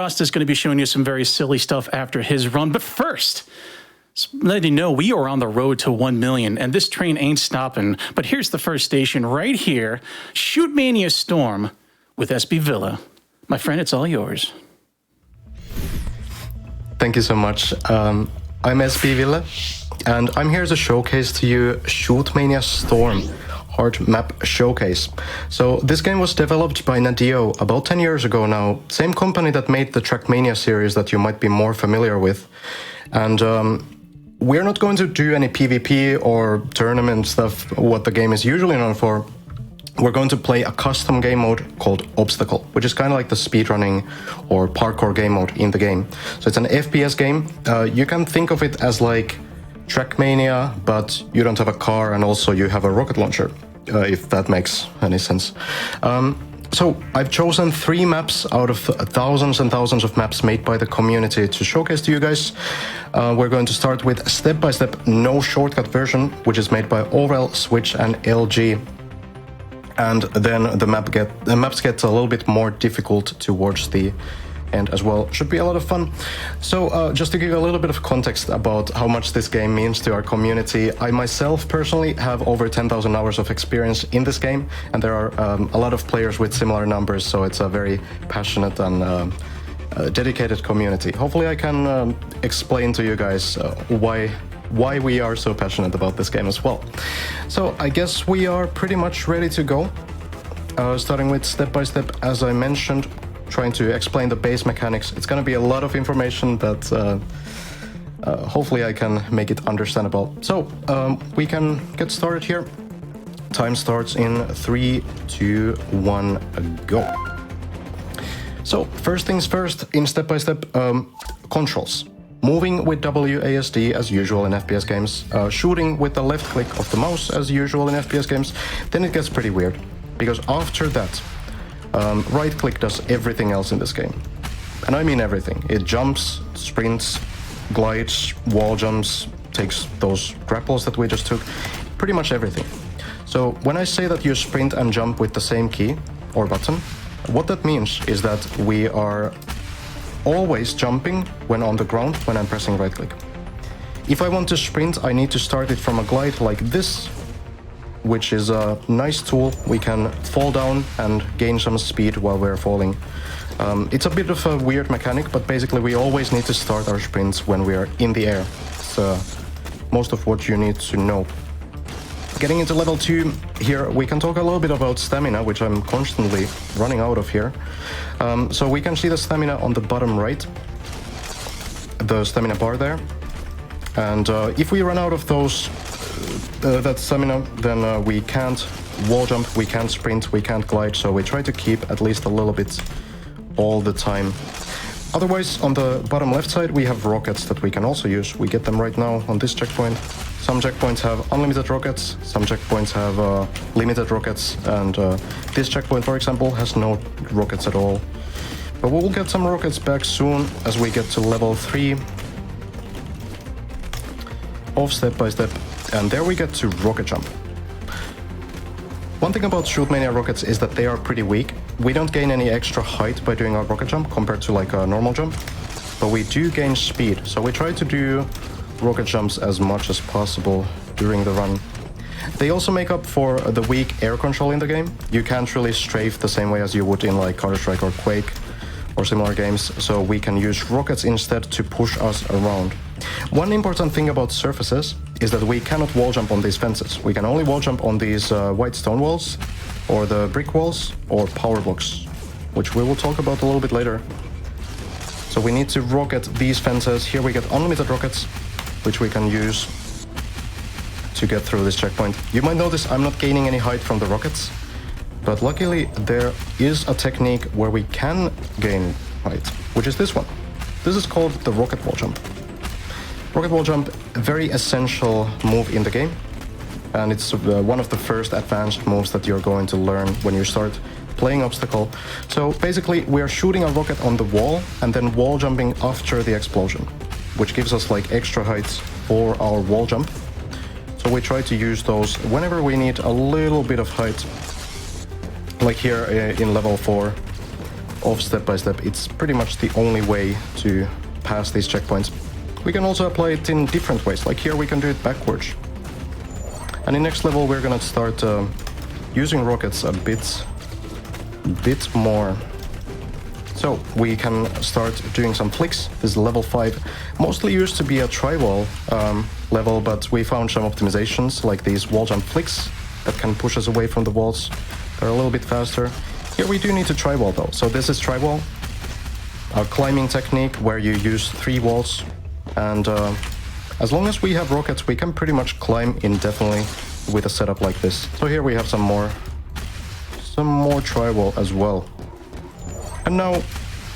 Frost is going to be showing you some very silly stuff after his run. But first, letting you know we are on the road to 1 million, and this train ain't stopping. But here's the first station right here, ShootMania Storm with SBVille. My friend, it's all yours. Thank you so much. I'm SBVille, and I'm here to showcase to you ShootMania Storm hard map showcase. So this game was developed by Nadeo about 10 years ago now, same company that made the Trackmania series that you might be more familiar with. And we're not going to do any PvP or tournament stuff, what the game is usually known for. We're going to play a custom game mode called Obstacle, which is kind of like the speedrunning or parkour game mode in the game. So it's an FPS game. You can think of it as like Trackmania, but you don't have a car and also you have a rocket launcher, if that makes any sense. So I've chosen 3 maps out of thousands and thousands of maps made by the community to showcase to you guys. We're going to start with step-by-step, no shortcut version, which is made by Orwell, Switch and LG. And then the maps get a little bit more difficult towards the end as well. Should be a lot of fun. So just to give you a little bit of context about how much this game means to our community, I myself personally have over 10,000 hours of experience in this game, and there are a lot of players with similar numbers, so it's a very passionate and dedicated community. Hopefully I can explain to you guys why we are so passionate about this game as well. So I guess we are pretty much ready to go. Starting with step by step, as I mentioned, trying to explain the base mechanics. It's going to be a lot of information, but hopefully I can make it understandable. So we can get started here. Time starts in 3, 2, 1, go. So first things first, in step-by-step controls. Moving with WASD as usual in FPS games, shooting with the left click of the mouse as usual in FPS games. Then it gets pretty weird, because after that, right click does everything else in this game. And I mean everything. It jumps, sprints, glides, wall jumps, takes those grapples that we just took, pretty much everything. So when I say that you sprint and jump with the same key or button, what that means is that we are always jumping when on the ground when I'm pressing right click. If I want to sprint, I need to start it from a glide like this, which is a nice tool. We can fall down and gain some speed while we're falling. It's a bit of a weird mechanic, but basically we always need to start our sprints when we are in the air. It's most of what you need to know. Getting into level 2, here we can talk a little bit about stamina, which I'm constantly running out of here. So we can see the stamina on the bottom right, the stamina bar there. And if we run out of those, that stamina, then we can't wall jump, we can't sprint, we can't glide, so we try to keep at least a little bit all the time. Otherwise, on the bottom left side, we have rockets that we can also use. We get them right now on this checkpoint. Some checkpoints have unlimited rockets, some checkpoints have limited rockets, and this checkpoint, for example, has no rockets at all. But we'll get some rockets back soon as we get to level 3 of step by step, and there we get to rocket jump. One thing about ShootMania rockets is that they are pretty weak. We don't gain any extra height by doing our rocket jump compared to like a normal jump, but we do gain speed, so we try to do rocket jumps as much as possible during the run. They also make up for the weak air control in the game. You can't really strafe the same way as you would in like Counter-Strike or Quake or similar games, so we can use rockets instead to push us around. One important thing about surfaces is that we cannot wall jump on these fences. We can only wall jump on these white stone walls, or the brick walls, or power blocks, which we will talk about a little bit later. So we need to rocket these fences. Here we get unlimited rockets, which we can use to get through this checkpoint. You might notice I'm not gaining any height from the rockets, but luckily there is a technique where we can gain height, which is this one. This is called the rocket wall jump. Rocket wall jump, a very essential move in the game, and it's one of the first advanced moves that you're going to learn when you start playing Obstacle. So basically we are shooting a rocket on the wall and then wall jumping after the explosion, which gives us like extra height for our wall jump. So we try to use those whenever we need a little bit of height, like here in level 4. of Step by Step, it's pretty much the only way to pass these checkpoints. We can also apply it in different ways, like here we can do it backwards. And in next level we're gonna start using rockets a bit more. So we can start doing some flicks. This is level 5. Mostly used to be a tri-wall level, but we found some optimizations like these wall jump flicks that can push us away from the walls. They're a little bit faster. Here we do need to tri-wall though. So this is tri-wall, a climbing technique where you use 3 walls. And as long as we have rockets, we can pretty much climb indefinitely with a setup like this. So here we have some more tri-wall as well. And now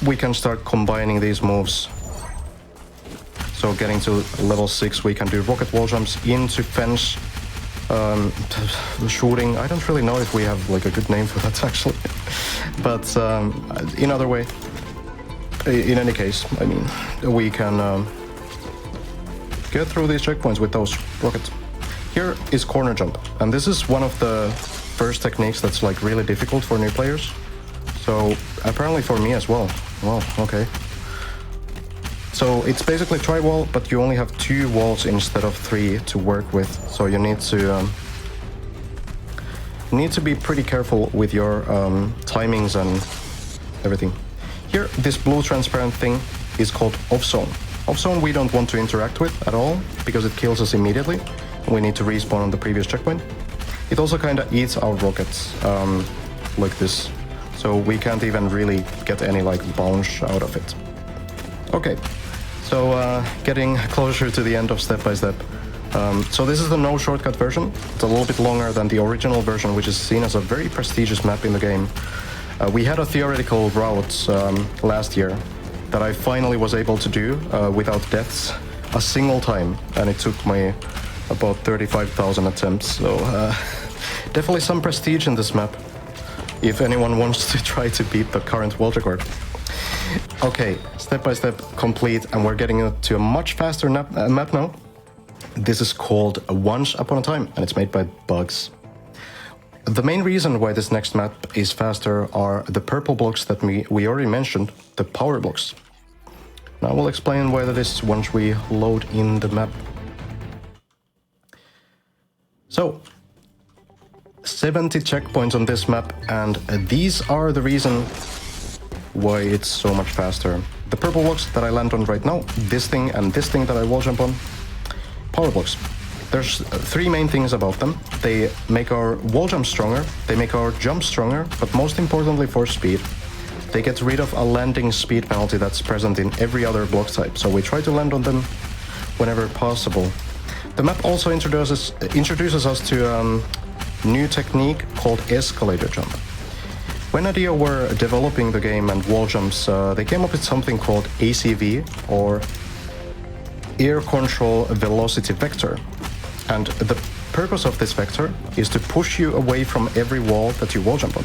we can start combining these moves. So getting to level 6, we can do rocket wall jumps into fence, shooting. I don't really know if we have like a good name for that actually. But in other way, in any case, I mean, we can get through these checkpoints with those rockets. Here is corner jump, and this is one of the first techniques that's like really difficult for new players. So apparently for me as well. Well, okay. So it's basically tri-wall, but you only have 2 walls instead of 3 to work with. So you need to be pretty careful with your timings and everything. Here, this blue transparent thing is called off zone. Off zone we don't want to interact with at all because it kills us immediately. We need to respawn on the previous checkpoint. It also kind of eats our rockets like this. So we can't even really get any like bounce out of it. Okay, so getting closer to the end of Step by Step. So this is the no shortcut version. It's a little bit longer than the original version, which is seen as a very prestigious map in the game. We had a theoretical route last year that I finally was able to do without deaths a single time, and it took me about 35,000 attempts. So definitely some prestige in this map if anyone wants to try to beat the current world record. Okay, Step by Step complete, and we're getting to a much faster map now. This is called Once Upon a Time, and it's made by Bugs. The main reason why this next map is faster are the purple blocks that we already mentioned, the power blocks. Now we'll explain why that is once we load in the map. So, 70 checkpoints on this map, and these are the reason why it's so much faster. The purple blocks that I land on right now, this thing and this thing that I wall jump on, power blocks. There's 3 main things about them. They make our wall jump stronger, they make our jump stronger, but most importantly for speed, they get rid of a landing speed penalty that's present in every other block type, so we try to land on them whenever possible. The map also introduces us to a new technique called escalator jump. When IDEO were developing the game and wall jumps, they came up with something called ACV, or Air Control Velocity Vector. And the purpose of this vector is to push you away from every wall that you wall jump on.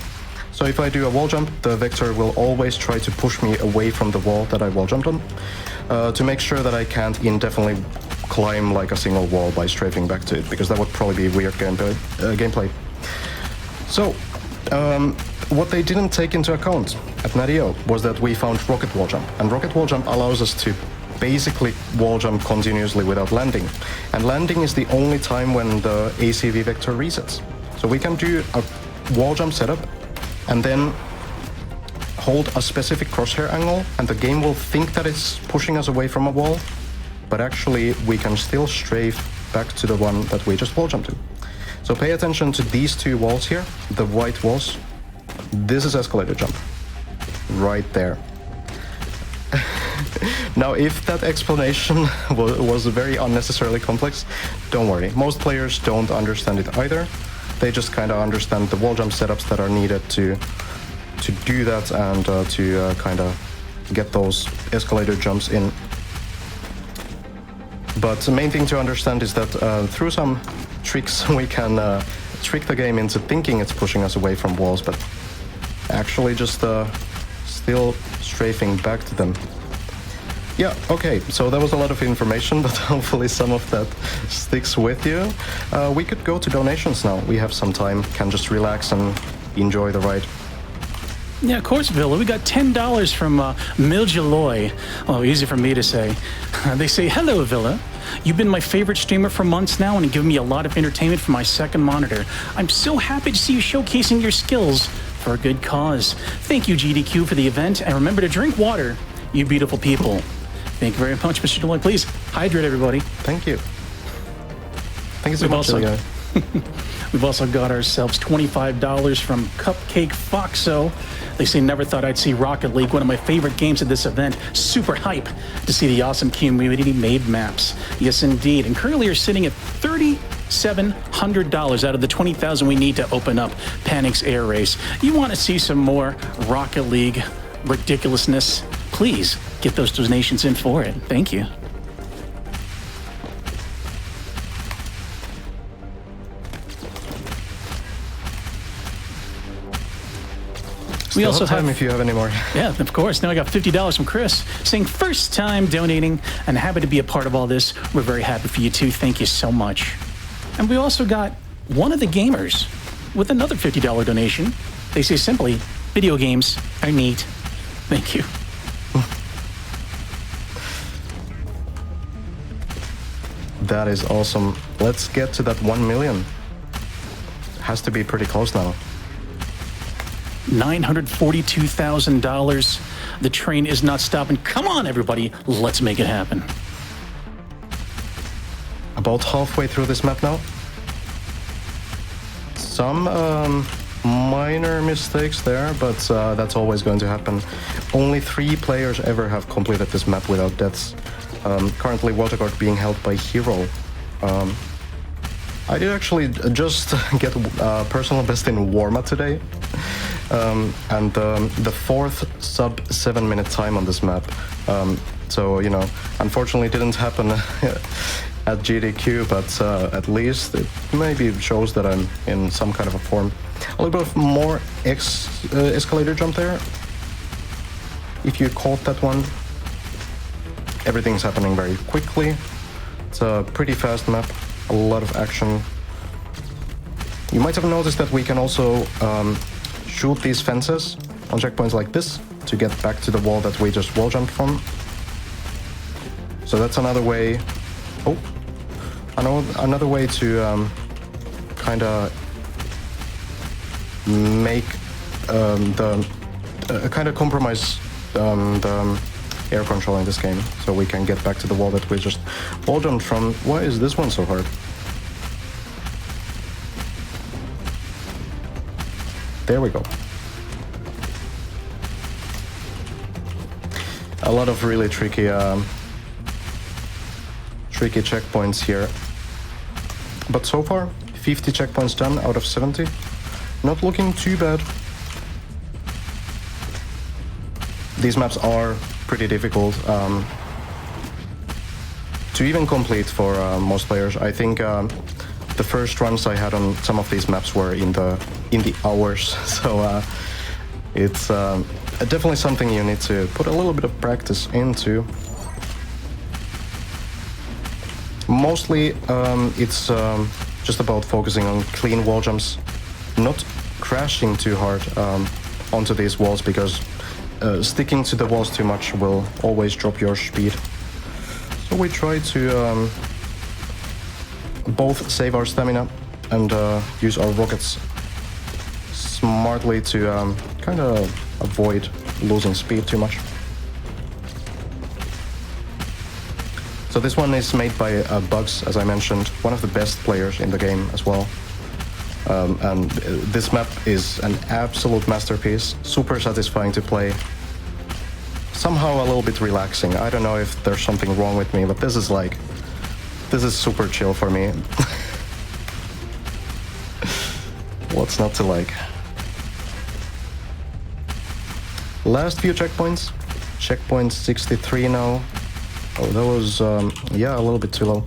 So if I do a wall jump, the vector will always try to push me away from the wall that I wall jumped on, to make sure that I can't indefinitely climb like a single wall by strafing back to it, because that would probably be weird gameplay. So, what they didn't take into account at IDEO was that we found rocket wall jump, and rocket wall jump allows us to basically wall jump continuously without landing, and landing is the only time when the ACV vector resets. So we can do a wall jump setup and then hold a specific crosshair angle, and the game will think that it's pushing us away from a wall, but actually we can still strafe back to the one that we just wall jumped to. So pay attention to these 2 walls here, the white walls. This is escalator jump, right there. Now, if that explanation was very unnecessarily complex, don't worry. Most players don't understand it either. They just kind of understand the wall jump setups that are needed to do that and to kind of get those escalator jumps in. But the main thing to understand is that through some tricks we can trick the game into thinking it's pushing us away from walls, but actually just still strafing back to them. Yeah, okay, so that was a lot of information, but hopefully some of that sticks with you. We could go to donations now. We have some time, can just relax and enjoy the ride. Yeah, of course, Villa. We got $10 from Miljaloy. Oh, easy for me to say. They say, hello, Villa. You've been my favorite streamer for months now and you've given me a lot of entertainment for my second monitor. I'm so happy to see you showcasing your skills for a good cause. Thank you, GDQ, for the event, and remember to drink water, you beautiful people. Thank you very much, Mr. Deloy. Please hydrate everybody. Thank you. Thank you so much, guy. We've also got ourselves $25 from Cupcake Foxo. They say, never thought I'd see Rocket League, one of my favorite games at this event. Super hype to see the awesome community made maps. Yes, indeed. And currently you're sitting at $3,700 out of the $20,000 we need to open up Panic's Air Race. You want to see some more Rocket League ridiculousness? Please get those donations in for it. Thank you. We also have if you have any more. Yeah, of course. Now I got $50 from Chris saying first time donating and happy to be a part of all this. We're very happy for you too. Thank you so much. And we also got one of the gamers with another $50 donation. They say simply, video games are neat. Thank you. That is awesome. Let's get to that 1 million. Has to be pretty close now. $942,000. The train is not stopping. Come on, everybody. Let's make it happen. About halfway through this map now. Some minor mistakes there, but that's always going to happen. Only 3 players ever have completed this map without deaths. Currently, Waterguard being held by Hero. I did actually just get personal best in Warma today. And the 4th sub 7-minute time on this map. So, you know, unfortunately it didn't happen at GDQ, but at least it maybe shows that I'm in some kind of a form. A little bit of more escalator jump there. If you caught that one, everything's happening very quickly. It's a pretty fast map, a lot of action. You might have noticed that we can also shoot these fences on checkpoints like this to get back to the wall that we just wall jumped from. So that's another way. Oh, another way to kind of make the kind of compromise the air control in this game, so we can get back to the wall that we just wall jumped from. Why is this one so hard? There we go. A lot of really tricky checkpoints here. But so far, 50 checkpoints done out of 70. Not looking too bad. These maps are pretty difficult to even complete for most players. I think the first runs I had on some of these maps were in the hours, so it's definitely something you need to put a little bit of practice into. Mostly it's just about focusing on clean wall jumps, not crashing too hard onto these walls, because sticking to the walls too much will always drop your speed. So we try to both save our stamina and use our rockets smartly to kind of avoid losing speed too much. So this one is made by Bugs, as I mentioned, one of the best players in the game as well. And this map is an absolute masterpiece, super satisfying to play. Somehow a little bit relaxing. I don't know if there's something wrong with me, but this is super chill for me. What's not to like? Last few checkpoints. Checkpoint 63 now. Oh, that was, yeah, a little bit too low.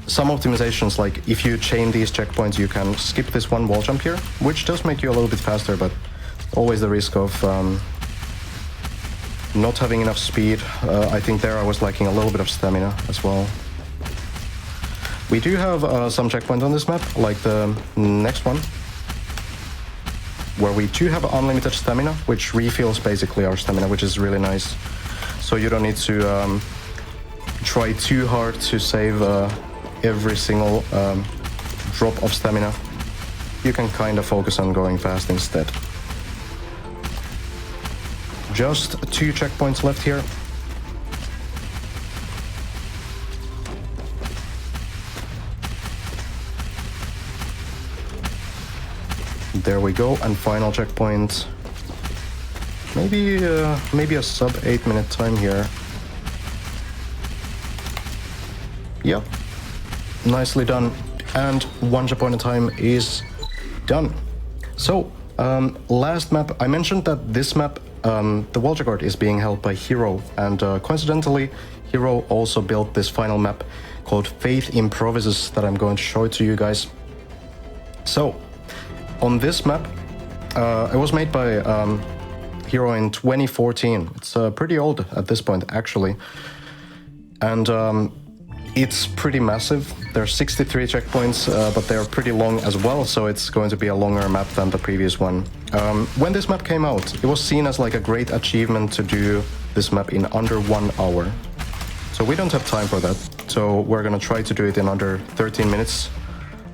Some optimizations, like if you chain these checkpoints, you can skip this one wall jump here, which does make you a little bit faster, but always the risk of not having enough speed. I think there I was lacking a little bit of stamina as well. We do have some checkpoints on this map, like the next one, where we do have unlimited stamina, which refills basically our stamina, which is really nice. So you don't need to try too hard to save every single drop of stamina. You can kind of focus on going fast instead. Just 2 checkpoints left here. There we go, and final checkpoint. Maybe a sub 8-minute time here. Yep, nicely done. And 1 checkpoint time is done. So, last map, I mentioned that this map, the wall record is being held by Hero, and coincidentally, Hero also built this final map called Faith Improvises that I'm going to show it to you guys. So, on this map, it was made by Hero in 2014. It's pretty old at this point, actually. And it's pretty massive. There are 63 checkpoints, but they're pretty long as well, so it's going to be a longer map than the previous one. When this map came out, it was seen as like a great achievement to do this map in under 1 hour. So we don't have time for that. So we're gonna try to do it in under 13 minutes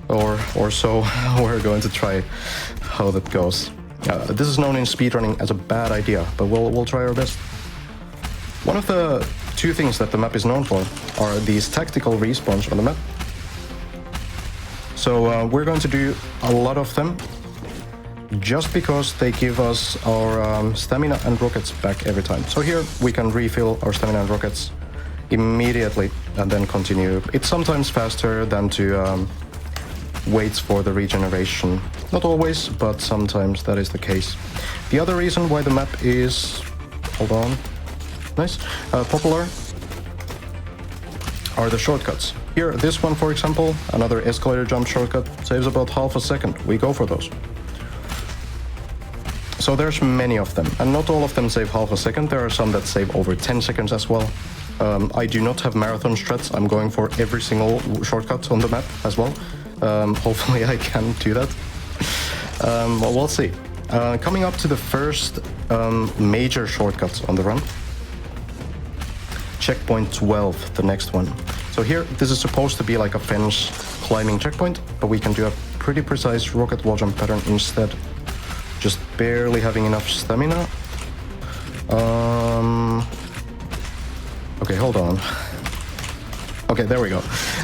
or so. We're going to try how that goes. This is known in speedrunning as a bad idea, but we'll try our best. One of the 2 things that the map is known for are these tactical respawns on the map. So we're going to do a lot of them, just because they give us our stamina and rockets back every time. So here we can refill our stamina and rockets immediately and then continue. It's sometimes faster than to wait for the regeneration. Not always, but sometimes that is the case. The other reason why the map is... hold on. Nice. Popular are the shortcuts. Here, this one, for example, another escalator jump shortcut, saves about half a second. We go for those. So there's many of them, and not all of them save half a second. There are some that save over 10 seconds as well. I do not have marathon strats. I'm going for every single shortcut on the map as well. Hopefully I can do that. Well, we'll see. Coming up to the first major shortcut on the run. Checkpoint 12, the next one. So here, this is supposed to be like a fence climbing checkpoint, but we can do a pretty precise rocket wall jump pattern instead. Just barely having enough stamina. Okay, hold on. Okay, there we go.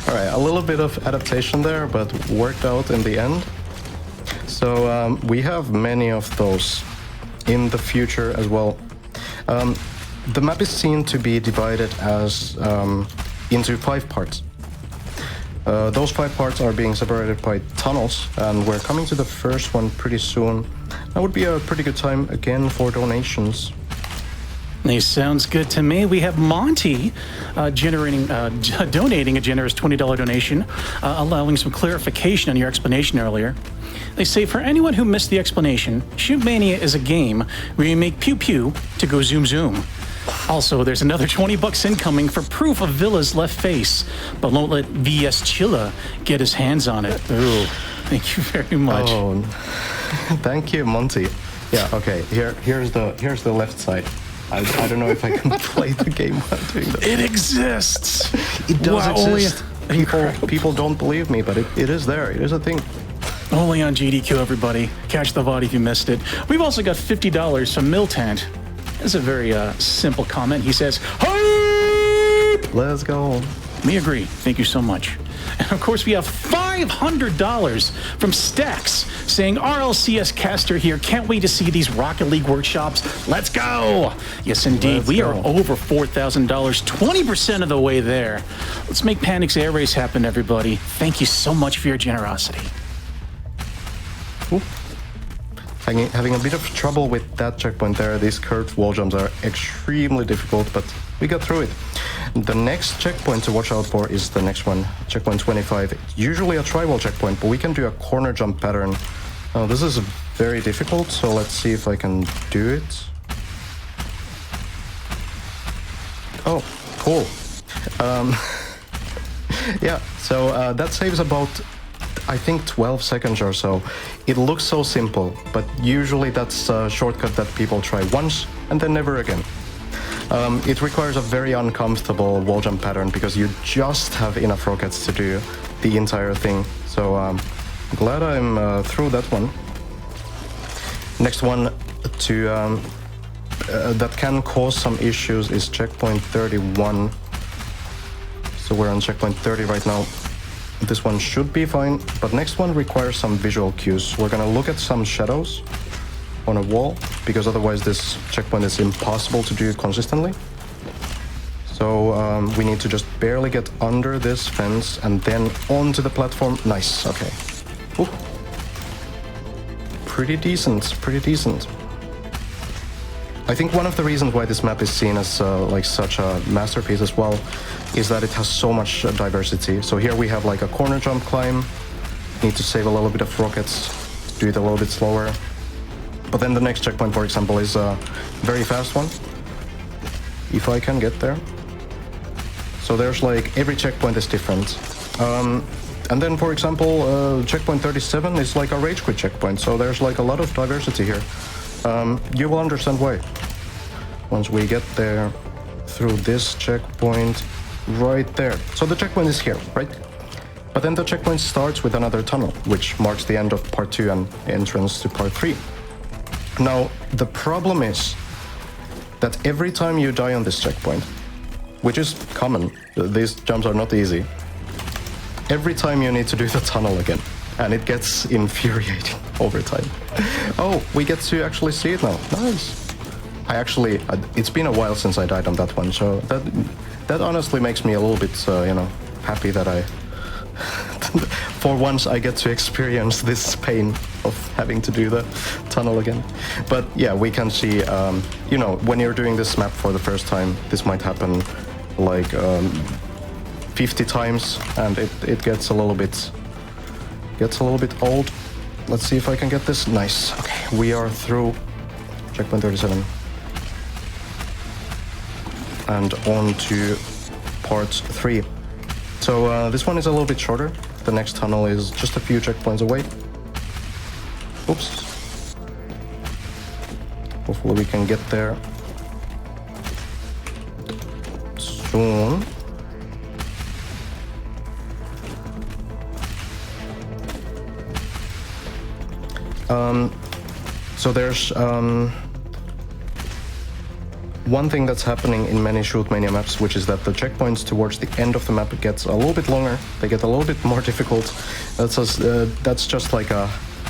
All right, a little bit of adaptation there, but worked out in the end. So we have many of those in the future as well. The map is seen to be divided as into 5 parts. Those 5 parts are being separated by tunnels, and we're coming to the first one pretty soon. That would be a pretty good time again for donations. This sounds good to me. We have Monty donating a generous $20 donation, allowing some clarification on your explanation earlier. They say, for anyone who missed the explanation, ShootMania is a game where you make pew-pew to go zoom-zoom. Also, there's another $20 incoming for proof of Villa's left face, but won't let VS Chilla get his hands on it. Ooh, thank you very much. Oh, thank you, Monty. Yeah, okay, here's the left side. I don't know if I can play the game while doing that. It exists! It does exist. Incredible. People don't believe me, but it is there. It is a thing. Only on GDQ, everybody. Catch the VOD if you missed it. We've also got $50 from Miltant. It's a very simple comment. He says, "Hype!" Let's go. We agree. Thank you so much. And of course, we have $500 from Stacks saying, RLCS caster here. Can't wait to see these Rocket League workshops. Let's go. Yes, indeed. We are over $4,000, 20% of the way there. Let's make Panic's Air Race happen, everybody. Thank you so much for your generosity. Ooh. Having a bit of trouble with that checkpoint there. These curved wall jumps are extremely difficult, but we got through it. The next checkpoint to watch out for is the next one, checkpoint 25. It's usually a tri-wall checkpoint, but we can do a corner jump pattern. This is very difficult, so let's see if I can do it. Oh, cool. Yeah, so that saves about I think 12 seconds or so. It looks so simple, but usually that's a shortcut that people try once and then never again. It requires a very uncomfortable wall jump pattern because you just have enough rockets to do the entire thing. So glad I'm through that one. Next one to that can cause some issues is checkpoint 31. So we're on checkpoint 30 right now. This one should be fine, but next one requires some visual cues. We're gonna look at some shadows on a wall, because otherwise this checkpoint is impossible to do consistently. So we need to just barely get under this fence and then onto the platform. Nice, okay. Ooh. Pretty decent, pretty decent. I think one of the reasons why this map is seen as like such a masterpiece as well is that it has so much diversity. So here we have like a corner jump climb, need to save a little bit of rockets, do it a little bit slower. But then the next checkpoint, for example, is a very fast one, if I can get there. So there's like, every checkpoint is different. And then, for example, checkpoint 37 is like a rage quit checkpoint, so there's like a lot of diversity here. You will understand why once we get there through this checkpoint right there. So the checkpoint is here, right? But then the checkpoint starts with another tunnel, which marks the end of part 2 and entrance to part 3. Now, the problem is that every time you die on this checkpoint, which is common, these jumps are not easy, every time you need to do the tunnel again, and it gets infuriating over time. Oh, we get to actually see it now. Nice. It's been a while since I died on that one, so that honestly makes me a little bit, happy that for once I get to experience this pain of having to do the tunnel again. But yeah, we can see, when you're doing this map for the first time, this might happen like 50 times, and it gets a little bit old. Let's see if I can get this. Nice. Okay, we are through checkpoint 37 and on to part 3. So this one is a little bit shorter. The next tunnel is just a few checkpoints away. Oops. Hopefully we can get there soon. So there's one thing that's happening in many ShootMania maps, which is that the checkpoints towards the end of the map gets a little bit longer. They get a little bit more difficult. That's just like a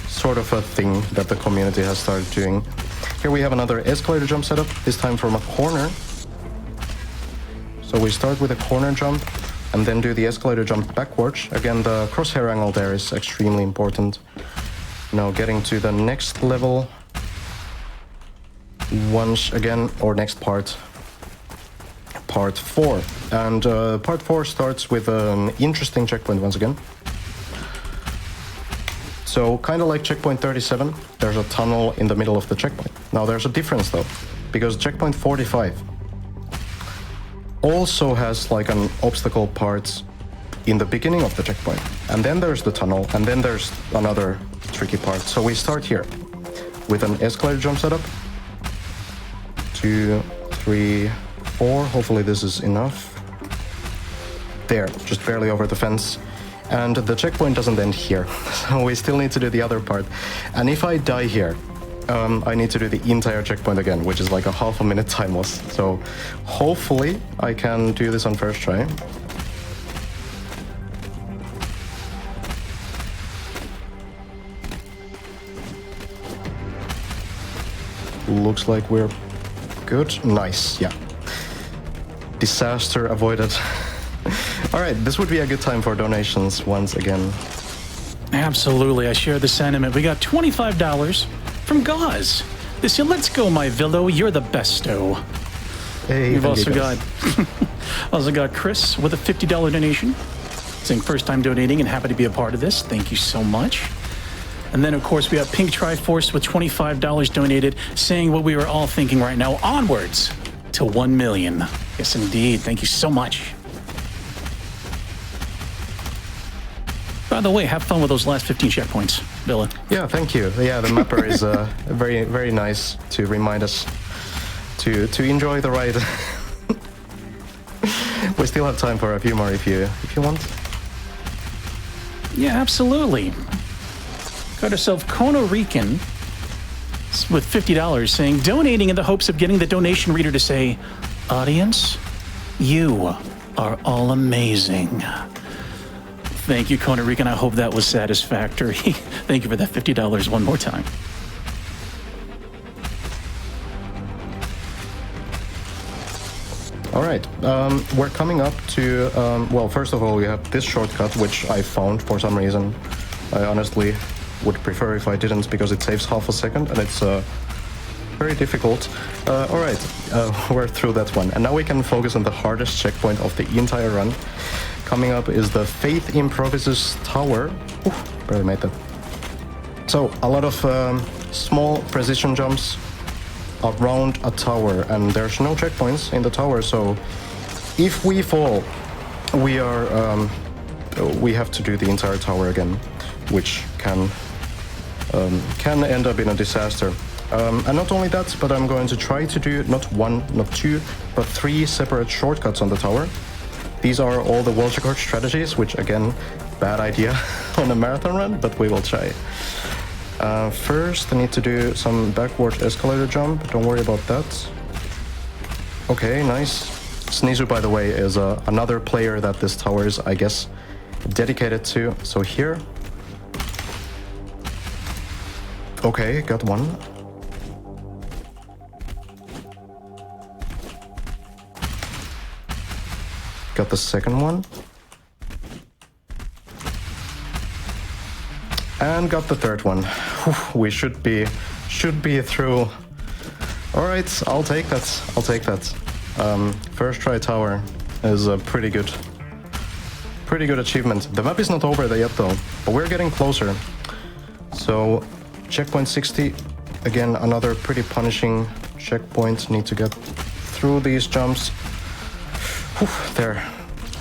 sort of a thing that the community has started doing. Here we have another escalator jump setup, this time from a corner. So we start with a corner jump and then do the escalator jump backwards. Again, the crosshair angle there is extremely important. Now getting to the next level once again, or next part 4. And part 4 starts with an interesting checkpoint once again. So kind of like checkpoint 37, there's a tunnel in the middle of the checkpoint. Now there's a difference though, because checkpoint 45 also has like an obstacle part in the beginning of the checkpoint. And then there's the tunnel, and then there's another tricky part. So we start here with an escalator jump setup. 2, 3, 4. Hopefully this is enough. There, just barely over the fence. And the checkpoint doesn't end here. So we still need to do the other part. And if I die here, I need to do the entire checkpoint again, which is like a half a minute time loss. So hopefully I can do this on first try. Looks like we're good. Nice, yeah. Disaster avoided. All right, this would be a good time for donations once again. Absolutely, I share the sentiment. We got $25 from Gauze. They said, "Let's go, my Villo. You're the besto." Hey, We've also got Chris with a $50 donation, saying first time donating and happy to be a part of this. Thank you so much. And then, of course, we have Pink Triforce with $25 donated, saying what we were all thinking right now, onwards to 1 million. Yes, indeed. Thank you so much. By the way, have fun with those last 15 checkpoints, Villa. Yeah, thank you. Yeah, the mapper is very, very nice to remind us to enjoy the ride. We still have time for a few more if you want. Yeah, absolutely. Got ourselves Kono Rican with $50 saying, donating in the hopes of getting the donation reader to say, audience, you are all amazing. Thank you, Kono Rican. I hope that was satisfactory. Thank you for that $50 one more time. All right, we're coming up to, well, first of all, we have this shortcut, which I found for some reason. I honestly would prefer if I didn't, because it saves half a second, and it's very difficult. All right, we're through that one. And now we can focus on the hardest checkpoint of the entire run. Coming up is the Faith Improvises Tower. Oof, barely made that. So, a lot of small precision jumps around a tower, and there's no checkpoints in the tower, so if we fall, we have to do the entire tower again, which can end up in a disaster. And not only that, but I'm going to try to do not one, not two, but 3 separate shortcuts on the tower. These are all the wall record strategies, which again, bad idea on a marathon run, but we will try. First, I need to do some backward escalator jump. Don't worry about that. Okay, nice. Sneezu, by the way, is another player that this tower is, I guess, dedicated to. So here. Okay, got one. Got the second one. And got the third one. Whew, we should be through. All right, I'll take that. I'll take that. First try tower is a pretty good achievement. The map is not over there yet though, but we're getting closer. So checkpoint 60, again another pretty punishing checkpoint. Need to get through these jumps. Whew, there.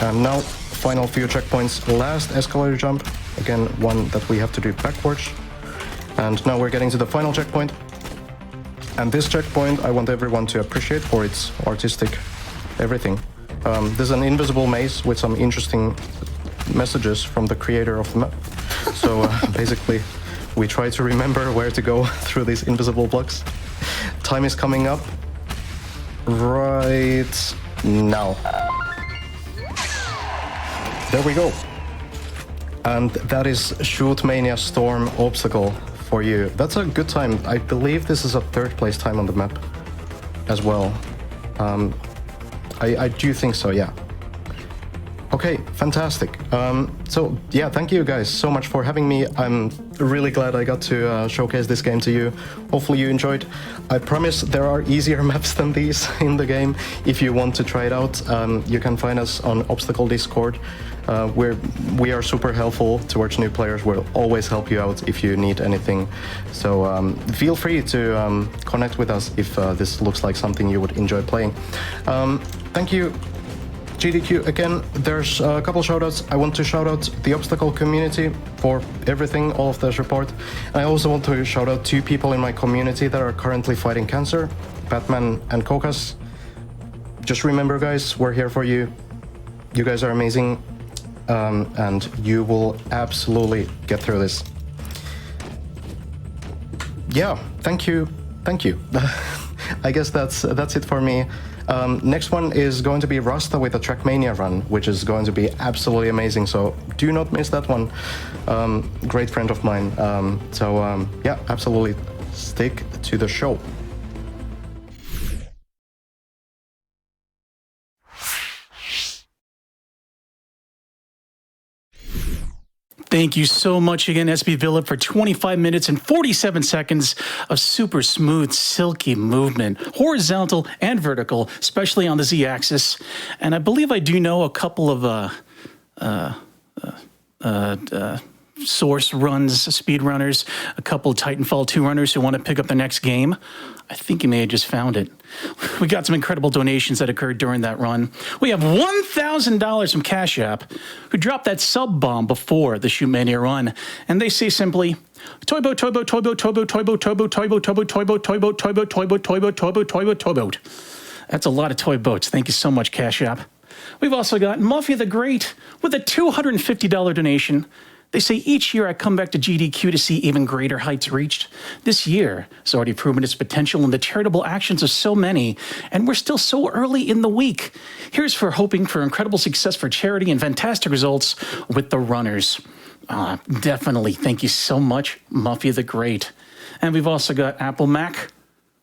And now final few checkpoints. Last escalator jump. Again, one that we have to do backwards. And now we're getting to the final checkpoint. And this checkpoint I want everyone to appreciate for its artistic everything. There's an invisible maze with some interesting messages from the creator of the map. So basically, we try to remember where to go through these invisible blocks. Time is coming up right now. There we go. And that is ShootMania Storm obstacle for you. That's a good time. I believe this is a 3rd place time on the map as well. I do think so, yeah. Okay, fantastic. So yeah, thank you guys so much for having me. I'm really glad I got to showcase this game to you. Hopefully you enjoyed. I promise there are easier maps than these in the game. If you want to try it out, you can find us on Obstacle Discord. We are super helpful towards new players. We'll always help you out if you need anything. So feel free to connect with us if this looks like something you would enjoy playing. Thank you, GDQ. Again, there's a couple shoutouts. I want to shout out the Obstacle community for everything, all of their support. I also want to shout out 2 people in my community that are currently fighting cancer, Batman and Kokas. Just remember, guys, we're here for you. You guys are amazing. And you will absolutely get through this. Yeah, thank you. I guess that's it for me. Next one is going to be Rasta with a Trackmania run, which is going to be absolutely amazing. So do not miss that one. Great friend of mine. Yeah, absolutely stick to the show. Thank you so much again, SBVille, for 25 minutes and 47 seconds of super smooth, silky movement, horizontal and vertical, especially on the Z-axis. And I believe I do know a couple of source runs, speed runners, a couple of Titanfall 2 runners who want to pick up the next game. I think he may have just found it. We got some incredible donations that occurred during that run. We have $1,000 from Cash App, who dropped that sub bomb before the ShootMania run, and they say simply, Toyboat, Toyboat, Toyboat, Toyboat, Toyboat, Toyboat, Toyboat, Toyboat, Toyboat, Toyboat, Toyboat, Toyboat, Toyboat, Toyboat, Toyboat, Toyboat. That's a lot of toy boats. Thank you so much, Cash App. We've also got Mafia the Great with a $250 donation. They say each year I come back to GDQ to see even greater heights reached. This year has already proven its potential in the charitable actions of so many, and we're still so early in the week. Here's for hoping for incredible success for charity and fantastic results with the runners. Definitely. Thank you so much, Mafia the Great. And we've also got Apple Mac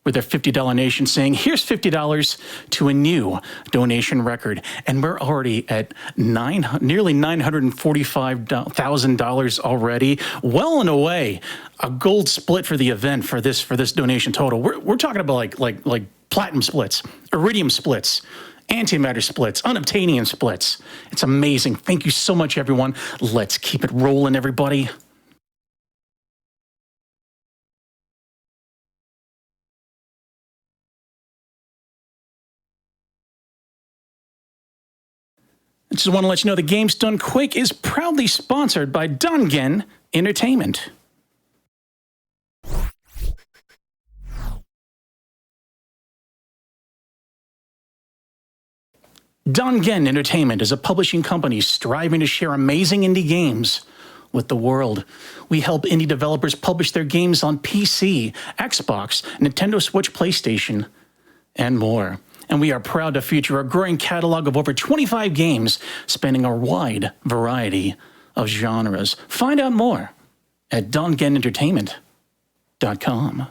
with their $50 nation saying, here's $50 to a new donation record. And we're already at nearly $945,000 already, well and away. A gold split for the event for this donation total. We're talking about like platinum splits, iridium splits, antimatter splits, unobtainium splits. It's amazing. Thank you so much, everyone. Let's keep it rolling, everybody. I just want to let you know the Games Done Quick is proudly sponsored by Dongen Entertainment. Dongen Entertainment is a publishing company striving to share amazing indie games with the world. We help indie developers publish their games on PC, Xbox, Nintendo Switch, PlayStation, and more. And we are proud to feature a growing catalog of over 25 games spanning a wide variety of genres. Find out more at dongenentertainment.com.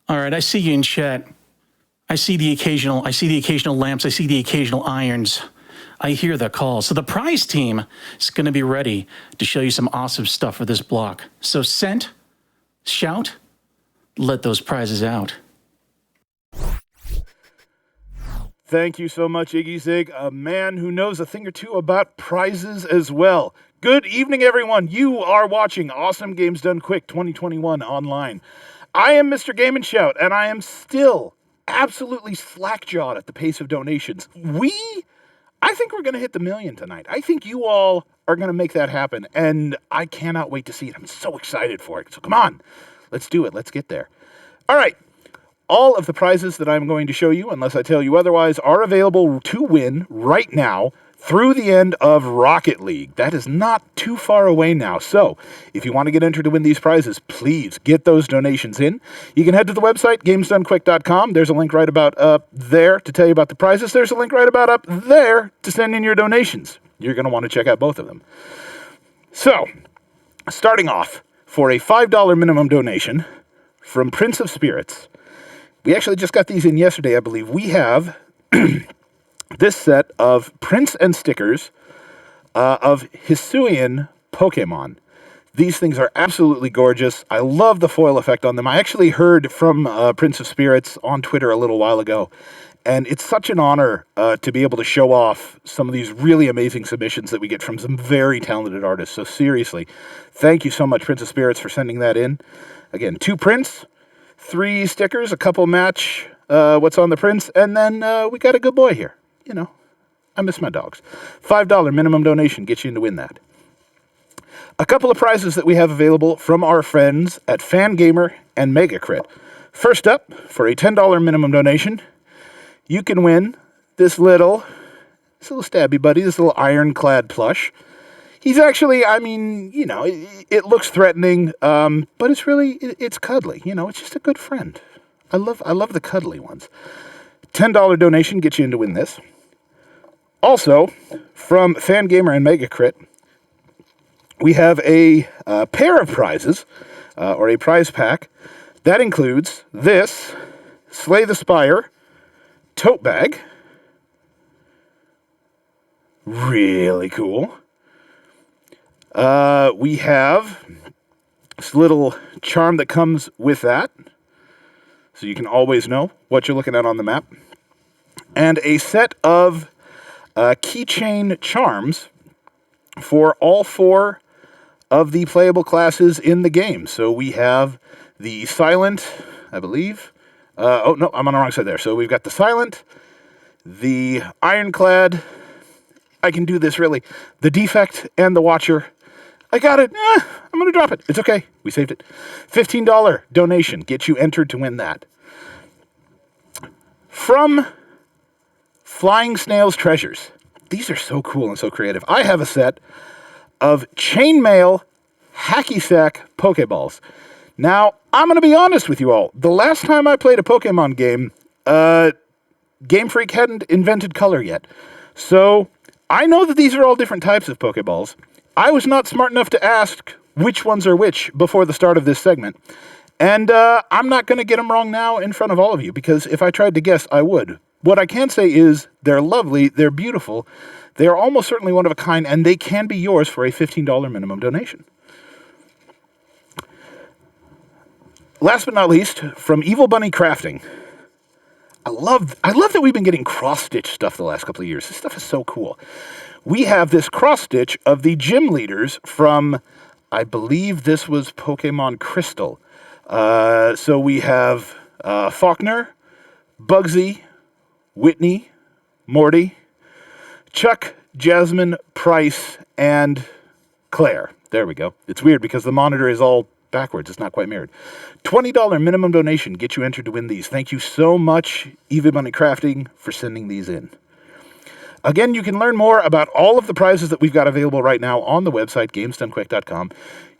All right, I see you in chat. I see the occasional lamps. I see the occasional irons. I hear the calls. So the prize team is going to be ready to show you some awesome stuff for this block. So send, shout, let those prizes out. Thank you so much, iggyzig, a man who knows a thing or two about prizes as well. Good evening, everyone. You are watching Awesome Games Done Quick 2021 online. I am Mr. Game and Shout, and I am still absolutely slack-jawed at the pace of donations. I think we're going to hit the million tonight. I think you all are going to make that happen, and I cannot wait to see it. I'm so excited for it. So come on, let's do it. Let's get there. All right. All of the prizes that I'm going to show you, unless I tell you otherwise, are available to win right now through the end of Rocket League. That is not too far away now. So if you want to get entered to win these prizes, please get those donations in. You can head to the website, gamesdonequick.com. There's a link right about up there to tell you about the prizes. There's a link right about up there to send in your donations. You're going to want to check out both of them. So, starting off, for a $5 minimum donation from Prince of Spirits, we actually just got these in yesterday, I believe. We have this set of prints and stickers of Hisuian Pokemon. These things are absolutely gorgeous. I love the foil effect on them. I actually heard from Prince of Spirits on Twitter a little while ago, and it's such an honor to be able to show off some of these really amazing submissions that we get from some very talented artists. So seriously, thank you so much, Prince of Spirits, for sending that in. Again, 2 prints, 3 stickers, a couple match what's on the prints, and then we got a good boy here. You know, I miss my dogs. $5 minimum donation gets you in to win that. A couple of prizes that we have available from our friends at Fangamer and MegaCrit. First up, for a $10 minimum donation, you can win this little stabby buddy, this little ironclad plush. He's actually, I mean, you know, it looks threatening, but it's cuddly. You know, it's just a good friend. I love the cuddly ones. $10 donation gets you in to win this. Also, from Fangamer and MegaCrit, we have a pair of prizes, or a prize pack, that includes this Slay the Spire tote bag. Really cool. We have this little charm that comes with that, so you can always know what you're looking at on the map. and a set of keychain charms for all 4 of the playable classes in the game. So we have the Silent, I believe. Oh, no, I'm on the wrong side there. So we've got the Silent, the Ironclad. I can do this, really. The Defect and the Watcher. I got it. I'm going to drop it. It's okay. We saved it. $15 donation gets you entered to win that. From Flying Snail's Treasures. These are so cool and so creative. I have a set of chainmail hacky sack Pokeballs. Now, I'm going to be honest with you all. The last time I played a Pokemon game, Game Freak hadn't invented color yet. So I know that these are all different types of Pokeballs. I was not smart enough to ask which ones are which before the start of this segment. And I'm not going to get them wrong now in front of all of you, because if I tried to guess, I would. What I can say is they're lovely, they're beautiful, they are almost certainly one of a kind, and they can be yours for a $15 minimum donation. Last but not least, from Evil Bunny Crafting. I love that we've been getting cross-stitch stuff the last couple of years. This stuff is so cool. We have this cross-stitch of the gym leaders from, I believe this was Pokemon Crystal. So we have Faulkner, Bugsy, Whitney, Morty, Chuck, Jasmine, Price, and Claire. There we go. It's weird because the monitor is all backwards. It's not quite mirrored. $20 minimum donation gets you entered to win these. Thank you so much, Evil Bunny Crafting, for sending these in. Again, you can learn more about all of the prizes that we've got available right now on the website, gamesdonequick.com.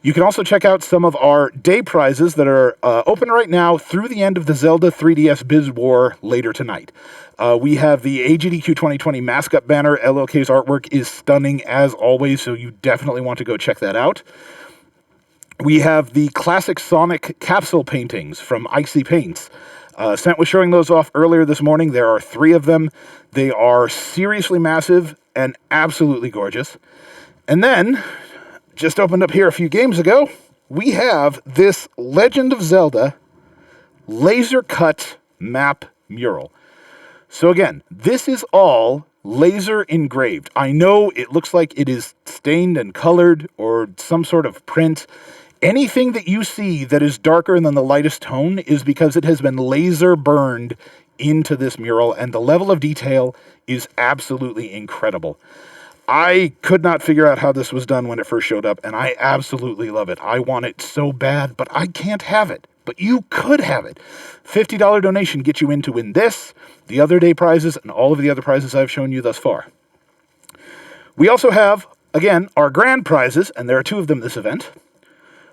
You can also check out some of our day prizes that are open right now through the end of the Zelda 3DS Biz War later tonight. We have the AGDQ 2020 mascot banner. LLK's artwork is stunning as always, so you definitely want to go check that out. We have the classic Sonic capsule paintings from Icy Paints. Sent was showing those off earlier this morning. There are 3 of them. They are seriously massive and absolutely gorgeous. And then, just opened up here a few games ago, we have this Legend of Zelda laser cut map mural. So again, this is all laser engraved. I know it looks like it is stained and colored or some sort of print. Anything that you see that is darker than the lightest tone is because it has been laser burned into this mural, and the level of detail is absolutely incredible. I could not figure out how this was done when it first showed up, and I absolutely love it. I want it so bad, but I can't have it. But you could have it. $50 donation gets you in to win this, the other day prizes, and all of the other prizes I've shown you thus far. We also have, again, our grand prizes, and there are 2 of them this event.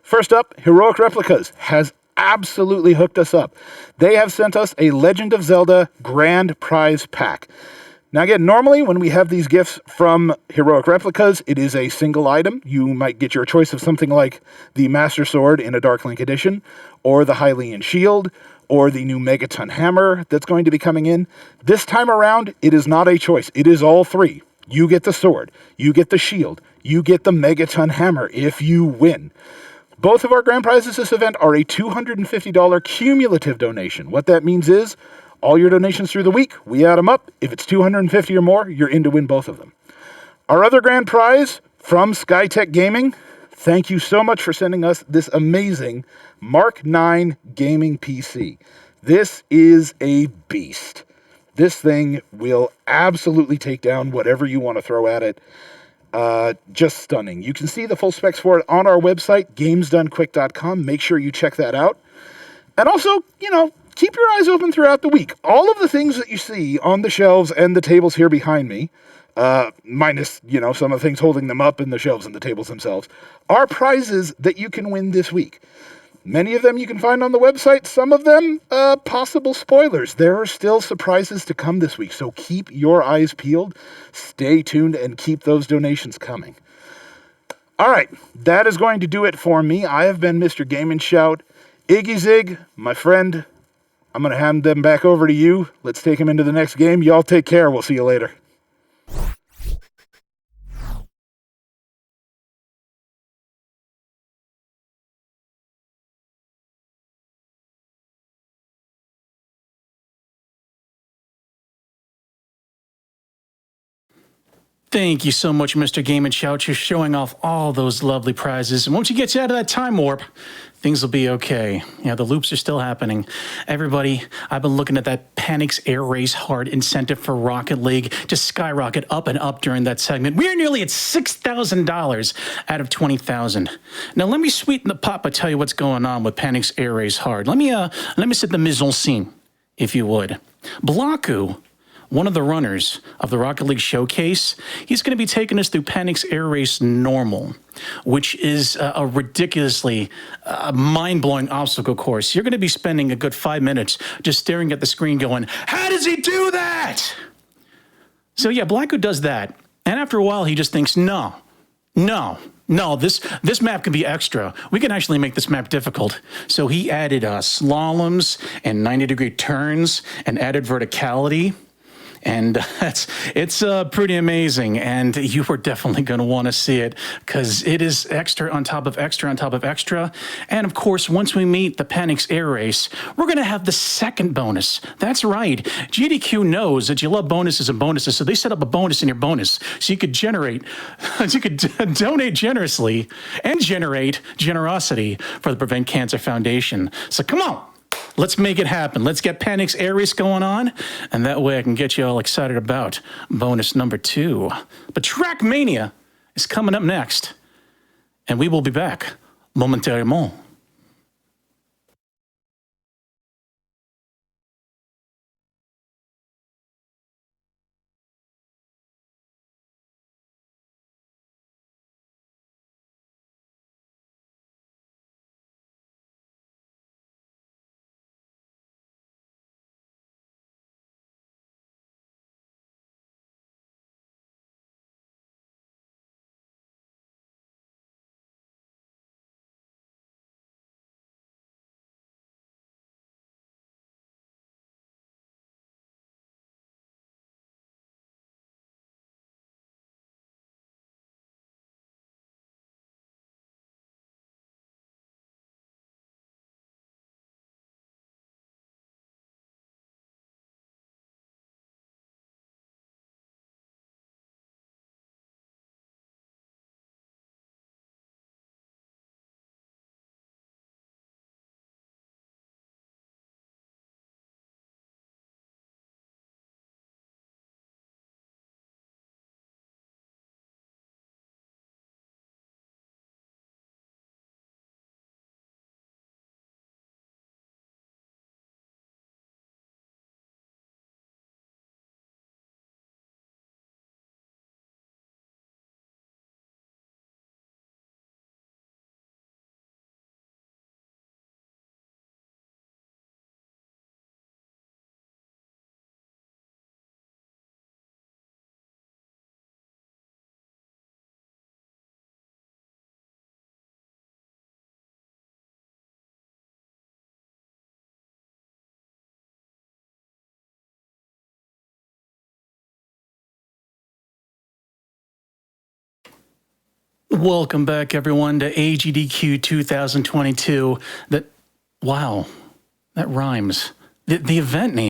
First up, Heroic Replicas has absolutely hooked us up. They have sent us a Legend of Zelda Grand Prize Pack. Now again, normally when we have these gifts from Heroic Replicas, it is a single item. You might get your choice of something like the Master Sword in a Dark Link edition, or the Hylian Shield, or the new Megaton Hammer that's going to be coming in. This time around, it is not a choice. It is all 3. You get the sword, you get the shield, you get the Megaton Hammer if you win. Both of our grand prizes this event are a $250 cumulative donation. What that means is, all your donations through the week, we add them up. If it's $250 or more, you're in to win both of them. Our other grand prize from Skytech Gaming, thank you so much for sending us this amazing Mark IX gaming PC. This is a beast. This thing will absolutely take down whatever you want to throw at it. Just stunning. You can see the full specs for it on our website, gamesdonequick.com. Make sure you check that out. And also, keep your eyes open throughout the week. All of the things that you see on the shelves and the tables here behind me, minus, some of the things holding them up and the shelves and the tables themselves, are prizes that you can win this week. Many of them you can find on the website. Some of them, possible spoilers. There are still surprises to come this week, so keep your eyes peeled, stay tuned, and keep those donations coming. All right, that is going to do it for me. I have been Mr. Game & Shout. iggyzig, my friend, I'm going to hand them back over to you. Let's take them into the next game. Y'all take care. We'll see you later. Thank you so much, Mr. Game & Shout. You're showing off all those lovely prizes. And once you get you out of that time warp, things will be okay. Yeah, the loops are still happening. Everybody, I've been looking at that Panic's Air Race Hard incentive for Rocket League to skyrocket up and up during that segment. We are nearly at $6,000 out of 20,000. Now, let me sweeten the pot by tell you what's going on with Panic's Air Race Hard. Let me set the mise en scene, if you would. Blaku, one of the runners of the Rocket League Showcase, he's going to be taking us through Panic's Air Race Normal, which is a ridiculously mind-blowing obstacle course. You're going to be spending a good 5 minutes just staring at the screen going, how does he do that? So yeah, Blaku does that. And after a while, he just thinks, no, this map can be extra. We can actually make this map difficult. So he added slaloms and 90-degree turns and added verticality. And it's pretty amazing, and you are definitely going to want to see it because it is extra on top of extra on top of extra. And of course, once we meet the Panic's Air Race, we're going to have the second bonus. That's right. GDQ knows that you love bonuses and bonuses, so they set up a bonus in your bonus so you could donate generously and generate generosity for the Prevent Cancer Foundation. So come on. Let's make it happen. Let's get Panic's Air Race going on, and that way I can get you all excited about bonus number 2. But TrackMania is coming up next, and we will be back momentarily. Welcome back, everyone, to AGDQ 2022. Wow, that rhymes. The event name.